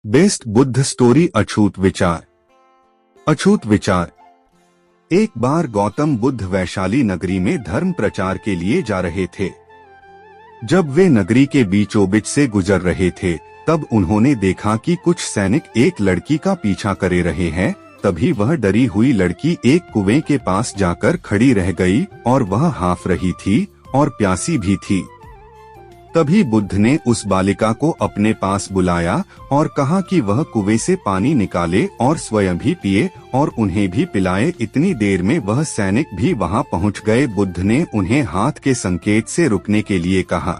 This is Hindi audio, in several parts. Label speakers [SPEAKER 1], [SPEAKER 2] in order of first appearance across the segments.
[SPEAKER 1] Best Buddha story. अछूत विचार। अछूत विचार। एक बार गौतम बुद्ध वैशाली नगरी में धर्म प्रचार के लिए जा रहे थे। जब वे नगरी के बीचों बीच से गुजर रहे थे, तब उन्होंने देखा कि कुछ सैनिक एक लड़की का पीछा करे रहे हैं। तभी वह डरी हुई लड़की एक कुएं के पास जाकर खड़ी रह गई और वह हांफ रही थी और प्यासी भी थी। तभी बुद्ध ने उस बालिका को अपने पास बुलाया और कहा कि वह कुएं से पानी निकाले और स्वयं भी पिए और उन्हें भी पिलाए। इतनी देर में वह सैनिक भी वहां पहुंच गए। बुद्ध ने उन्हें हाथ के संकेत से रुकने के लिए कहा।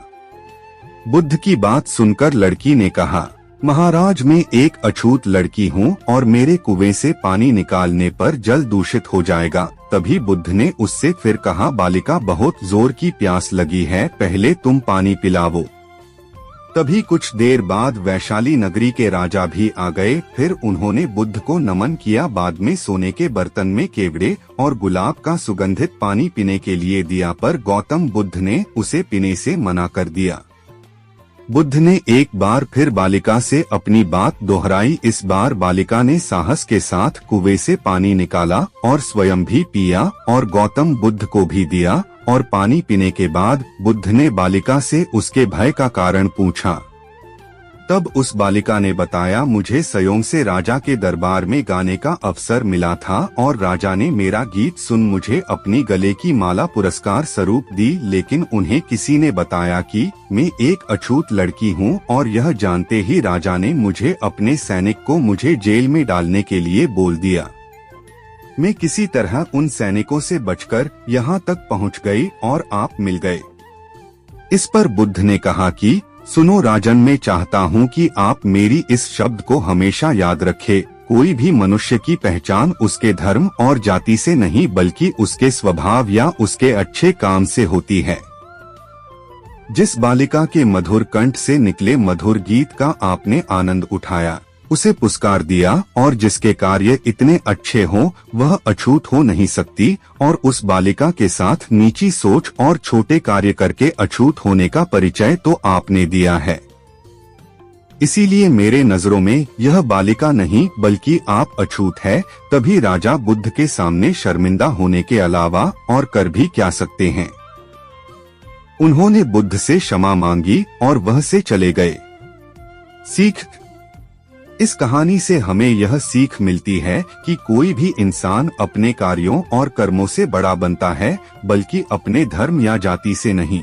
[SPEAKER 1] बुद्ध की बात सुनकर लड़की ने कहा, महाराज, मैं एक अछूत लड़की हूँ और मेरे कुएं से पानी निकालने पर जल दूषित हो जाएगा। तभी बुद्ध ने उससे फिर कहा, बालिका, बहुत जोर की प्यास लगी है, पहले तुम पानी पिलाओ। तभी कुछ देर बाद वैशाली नगरी के राजा भी आ गए। फिर उन्होंने बुद्ध को नमन किया। बाद में सोने के बर्तन में केवड़े और गुलाब का सुगंधित पानी पीने के लिए दिया, पर गौतम बुद्ध ने उसे पीने से मना कर दिया। बुद्ध ने एक बार फिर बालिका से अपनी बात दोहराई। इस बार बालिका ने साहस के साथ कुएं से पानी निकाला और स्वयं भी पिया और गौतम बुद्ध को भी दिया। और पानी पीने के बाद बुद्ध ने बालिका से उसके भय का कारण पूछा। तब उस बालिका ने बताया, मुझे सयोंग से राजा के दरबार में गाने का अवसर मिला था और राजा ने मेरा गीत सुन मुझे अपनी गले की माला पुरस्कार स्वरूप दी। लेकिन उन्हें किसी ने बताया कि मैं एक अछूत लड़की हूँ और यह जानते ही राजा ने मुझे अपने सैनिक को मुझे जेल में डालने के लिए बोल दिया। मैं किसी तरह उन सैनिकों से बचकर यहाँ तक पहुँच गई और आप मिल गए। इस पर बुद्ध ने कहा कि सुनो राजन, मैं चाहता हूँ कि आप मेरी इस शब्द को हमेशा याद रखें। कोई भी मनुष्य की पहचान उसके धर्म और जाति से नहीं, बल्कि उसके स्वभाव या उसके अच्छे काम से होती है। जिस बालिका के मधुर कंठ से निकले मधुर गीत का आपने आनंद उठाया, उसे पुरस्कार दिया, और जिसके कार्य इतने अच्छे हों वह अछूत हो नहीं सकती। और उस बालिका के साथ नीची सोच और छोटे कार्य करके अछूत होने का परिचय तो आपने दिया है। इसीलिए मेरे नजरों में यह बालिका नहीं बल्कि आप अछूत है। तभी राजा बुद्ध के सामने शर्मिंदा होने के अलावा और कर भी क्या सकते हैं। उन्होंने बुद्ध से क्षमा मांगी और वह से चले गए। सीख। इस कहानी से हमें यह सीख मिलती है कि कोई भी इंसान अपने कार्यों और कर्मों से बड़ा बनता है, बल्कि अपने धर्म या जाति से नहीं।